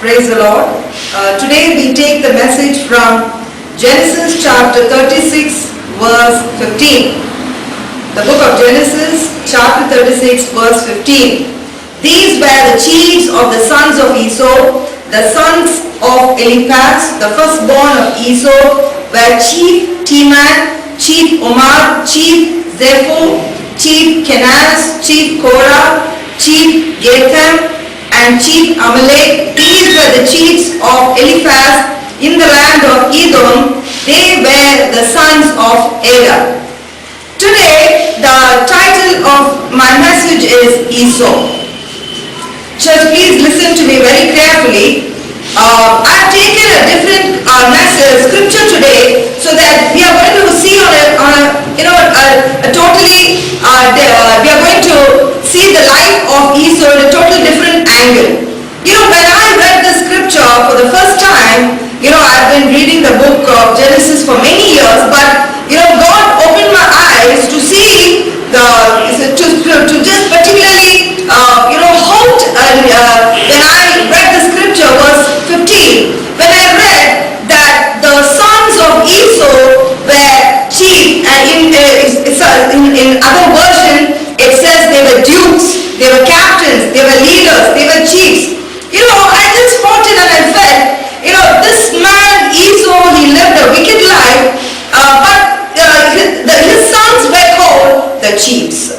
Praise the Lord. Today we take the message from Genesis chapter 36 verse 15. The book of Genesis chapter 36 verse 15. These were the chiefs of the sons of Esau. The sons of Eliphaz, the firstborn of Esau, were Chief Teman, Chief Omar, Chief Zepho, Chief Kenaz, Chief Korah, Chief Gatham, and Chief Amalek. These were the chiefs of Eliphaz in the land of Edom. They were the sons of Ada. Today, the title of my message is Esau. Church, please listen to me very carefully. I've taken a different message, scripture today, so that we are going to see we are going to see the life of Esau in a totally different angle. When I read the scripture for the first time, I've been reading the book of Genesis for many years, but God opened my eyes to see to just particularly when I read the scripture, verse 15, when I read that the sons of Esau were chief, and in other version it says they were dukes, they were captains, they were leaders, they were chiefs. I just thought it and I felt, this man Esau, he lived a wicked life, but his sons were called the chiefs.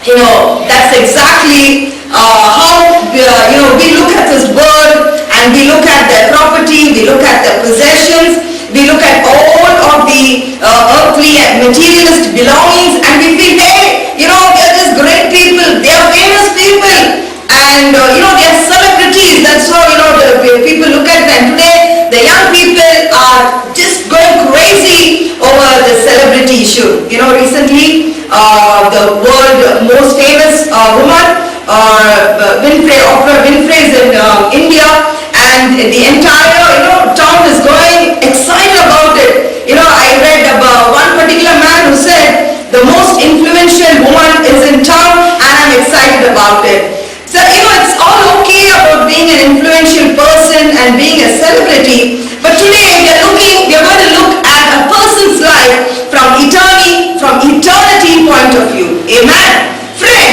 That's exactly how we look at this world, and we look at their property, we look at their possessions, we look at all of the earthly and materialist belongings, and we feel, hey, they're just great people, they are famous people, and they are celebrities. That's how the people look at them. Today the young people are just going crazy over the celebrity issue. Recently the world most famous woman, Oprah Winfrey, is in India, and the entire town is going excited about it. I read about one particular man who said the most influential woman is in town and I'm excited about it. So it's all okay about being an influential person and being a celebrity, but today we are going to look at a person's life from eternity point of view. Amen. Friend,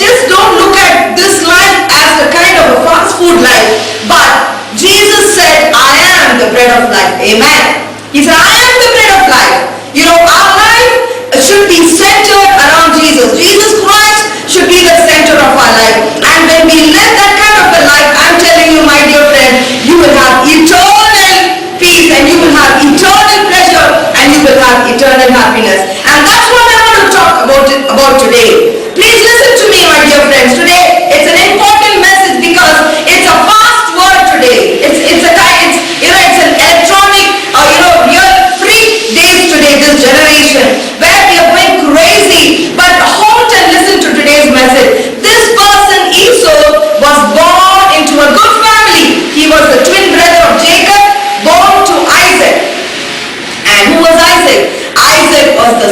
just don't look at this life as a kind of a fast food life, but Jesus said, I am the bread of life. Amen. He said, I am the bread of life. Our life should be centered around Jesus. Jesus Christ should be the center of our life. And when we live that kind of a life, I'm telling you, my dear friend, you will have eternal peace, and you will have eternal pleasure, and you will have eternal happiness. And that's what I want to talk about today. Please listen to me, my dear friends. Today, it's an important message because it's a fast word today. It's an electronic, real freak days today, this generation, where we are going crazy. But hold and listen to today's message. This person, Esau, was born into a good family. He was the twin brother of Jacob, born to Isaac. And who was Isaac? Isaac was the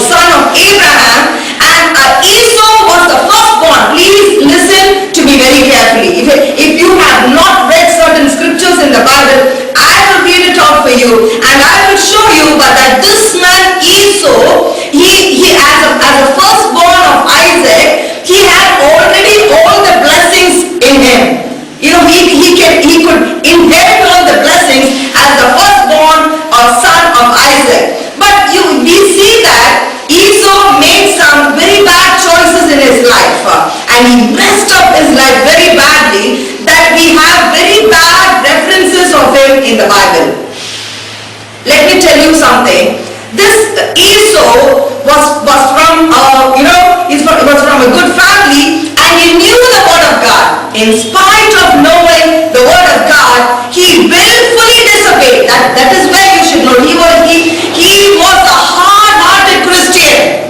son of Abraham, and Esau was the firstborn. Please listen to me very carefully. If you have not read certain scriptures in the Bible, I will read it out for you, and I will show you that this man Esau, he as a firstborn of Isaac, he had already all the blessings in him. He could inherit all the blessings as the firstborn or son of Isaac. But we see that Esau made some very bad choices in his life, and he messed up his life very badly, that we have very bad references of him in the Bible. Let me tell you something. This Esau was from a good family, and he knew the word of God. In spite of knowing the word of God, he willfully disobeyed. That is where you should know. He was a hard-hearted Christian.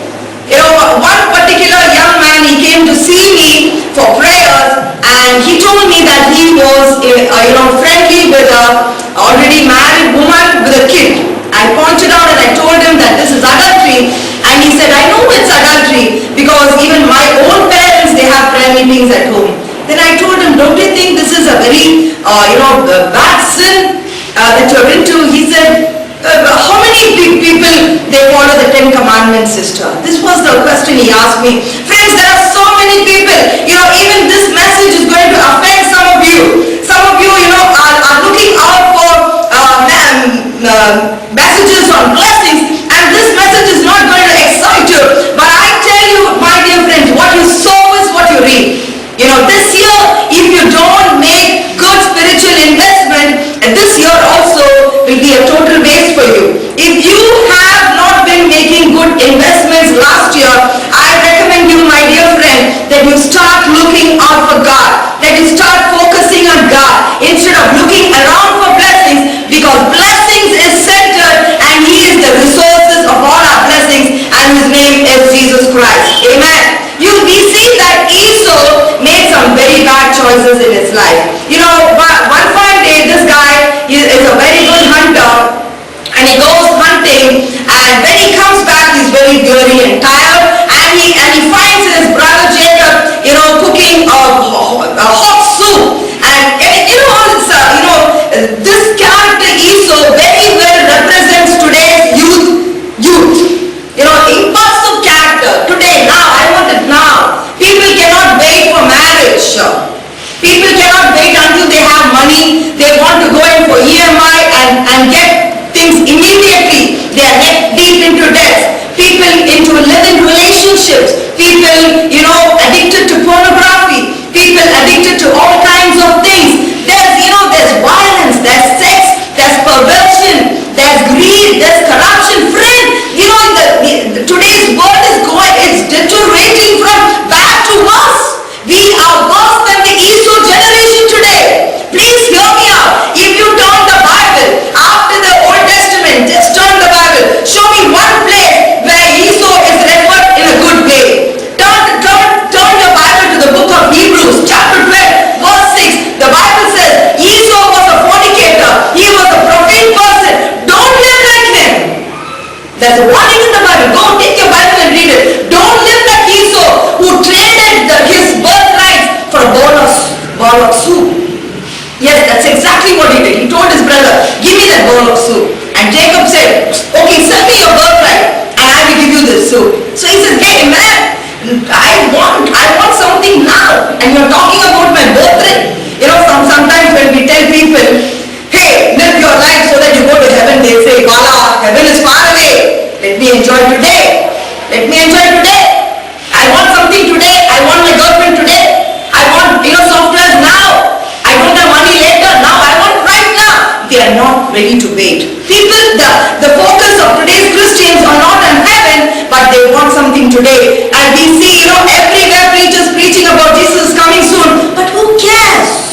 One particular young man, he came to see me for prayers, and he told me that he was friendly with a already married woman with a kid. I pointed out and I told him that this is adultery, and he said, I know it's adultery because even my own parents, they have prayer meetings at home. Then I told him, don't you think this is a very, bad sin that you're into. He said, how many people they follow the 10 Commandments, sister? This was the question he asked me. Friends, there are so many people, even this message is going to offend some of you. Some of you, are looking out for messages on blessings, and this message is not going to excite you. But I tell you, my dear friends, what you sow is what you reap. This year, if you don't make good spiritual investment, this year also will be a total waste for you. If you have not been making good investments last year, I recommend you, my dear friend, that you start looking out for God, that you start focusing on God instead of looking around for blessings, because blessings is centered and He is the resources of all our blessings, and His name is Jesus Christ. Amen. We see that Esau made some very bad choices in his life. One fine day, this guy is a very good hunter, and he goes hunting, and when he comes back, he's very weary and tired, and he finds his brother Jacob, cooking a hot soup, and this character Esau very well represents today's youth. Impulsive character. Today, now, I want it now. People cannot wait for marriage. People cannot wait until they have money. They want to go in for EMI and get things immediately. They are neck deep into debt. People into live-in relationships. People, addicted to pornography. People addicted to all kinds of things. There's violence, there's sex, there's perversion, there's greed, there's corruption. Friend, today's world is it's deteriorating from bad to worse. We are worse than the Esau generation today. Please hear me out. If you turn the Bible after the Old Testament, just turn the Bible. Show me one place where Esau is referred in a good way. Turn your Bible to the book of Hebrews, chapter 12, verse 6. The Bible says Esau was a fornicator. He was a profane person. Don't live like him. There's a warning in the Bible. Go take your Bible and read it. Don't live like Esau, who traded his birthright for a bowl of soup. Yes, that's exactly what he did. He told his brother, give me that bowl of soup. And Jacob said, okay, sell me your birthright and I will give you this soup. So he says, hey man, I want something now. And you're talking about my birthright. Sometimes when we tell people, hey, live your life so that you go to heaven, they say, Bala, heaven is far away. Let me enjoy today. Let me enjoy today. I want something today. I want my girlfriend today. I want, software now. I don't have money later. Now I want right now. They are not ready to wait. People, the focus of today's Christians are not on heaven, but they want something today. And we see, everywhere preachers preaching about Jesus coming soon. But who cares?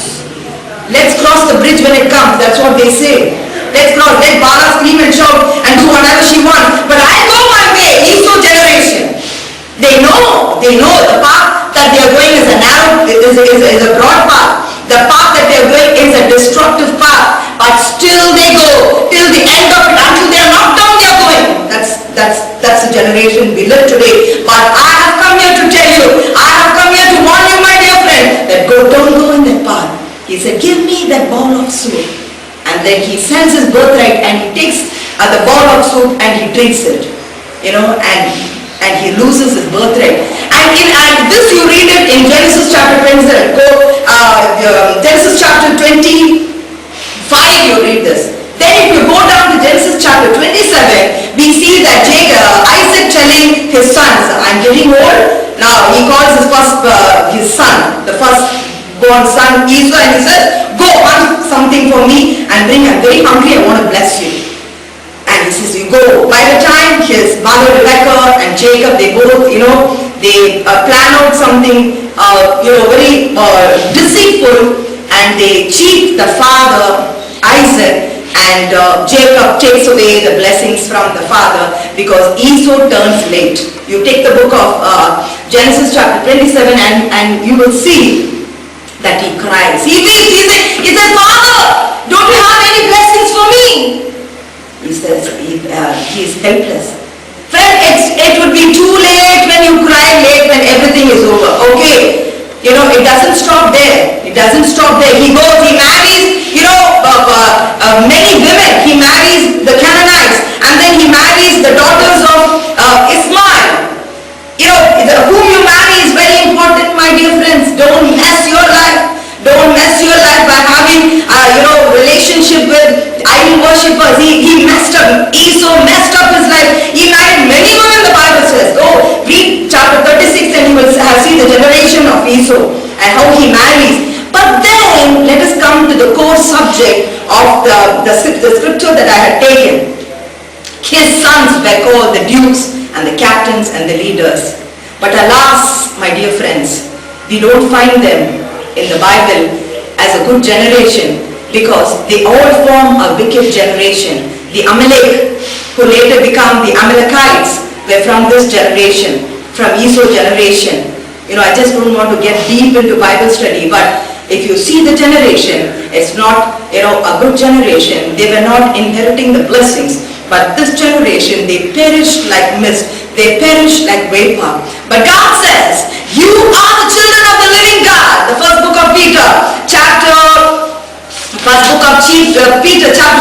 Let's cross the bridge when it comes. That's what they say. Let's cross. Let Bala scream and shout and do whatever she wants. But I go my way. Esau generation. They know the path that they are going is a narrow, is a broad path. The path that they are going is a destructive path. But still they go till the end of it. Until they are knocked down, they are going. That's the generation we live today. But I have come here to tell you. I have come here to warn you, my dear friend, that don't go in that path. He said, give me that bowl of soup. And then he sells his birthright and he takes the bowl of soup and he drinks it. And he loses his birthright. And this you read it in Genesis chapter 27. Genesis chapter 25 you read this. Then if you go down to Genesis chapter 27, we see that Isaac telling his sons, I'm getting old. Now he calls his son, the firstborn son Esau, and he says, go hunt something for me and bring. I'm very hungry, I want to bless you. And he says, you go. By the time his mother Rebecca and Jacob, they both, they plan out something, very deceitful, and they cheat the father, Isaac, and Jacob takes away the blessings from the father because Esau turns late. You take the book of Genesis chapter 27 and you will see that he cries. He weeps. He says, Father, don't you have any blessings for me? He says he is helpless. Friend, it would be too late when you cry late when everything is over. Okay, it doesn't stop there. It doesn't stop there. He goes, he marries, many women. He marries the Canaanites, and then he marries the daughters of Ismail. Whom you marry is very important, my dear friends. Don't mess your life. Don't mess your life by having, relationship with idol worshippers. He messed up. Esau messed up his life. He married many women, the Bible says. Go read chapter 36 and you will see the generation of Esau and how he marries. But then, let us come to the core subject of the scripture that I had taken. His sons were called the dukes and the captains and the leaders. But alas, my dear friends, we don't find them in the Bible as a good generation, because they all form a wicked generation. The Amalek, who later become the Amalekites, were from this generation, from Esau generation. I just don't want to get deep into Bible study, but if you see the generation, it's not, a good generation. They were not inheriting the blessings. But this generation, they perished like mist. They perished like vapor. But God says, you are the children of the living God. The first book of Peter, chapter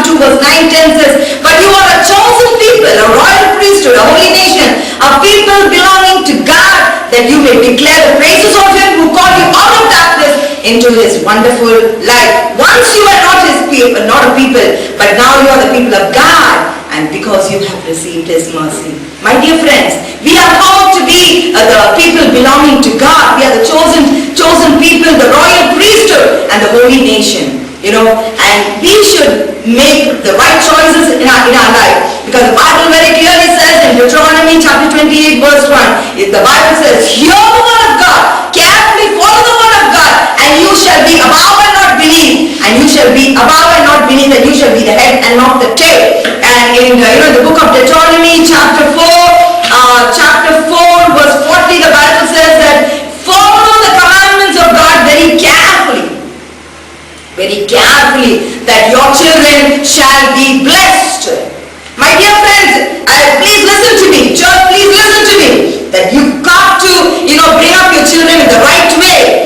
2, verse 9, 10 says, but you are a chosen people, a royal priesthood, a holy nation, a people belonging to God, that you may declare the praises of Him who called you out of darkness into His wonderful light. Once you were not His people, not a people, but now you are the people of God, and because you have received His mercy. My dear friends, we are called to be the people belonging to God. We are the chosen people, the royal priesthood, and the holy nation. And we should make the right choices in our life, because the Bible very clearly says in Deuteronomy chapter 28 verse 1, the Bible says, hear the word of God, carefully follow the word of God, and you shall be above and not beneath, and you shall be above and not beneath, and you shall be the head and not the tail. And in the book of Deuteronomy chapter 4 verse 40, the Bible says that follow the commandments of God very carefully, that your children shall be blessed. My dear friends, please listen to me. Church, please listen to me. That you've got to, bring up your children in the right way.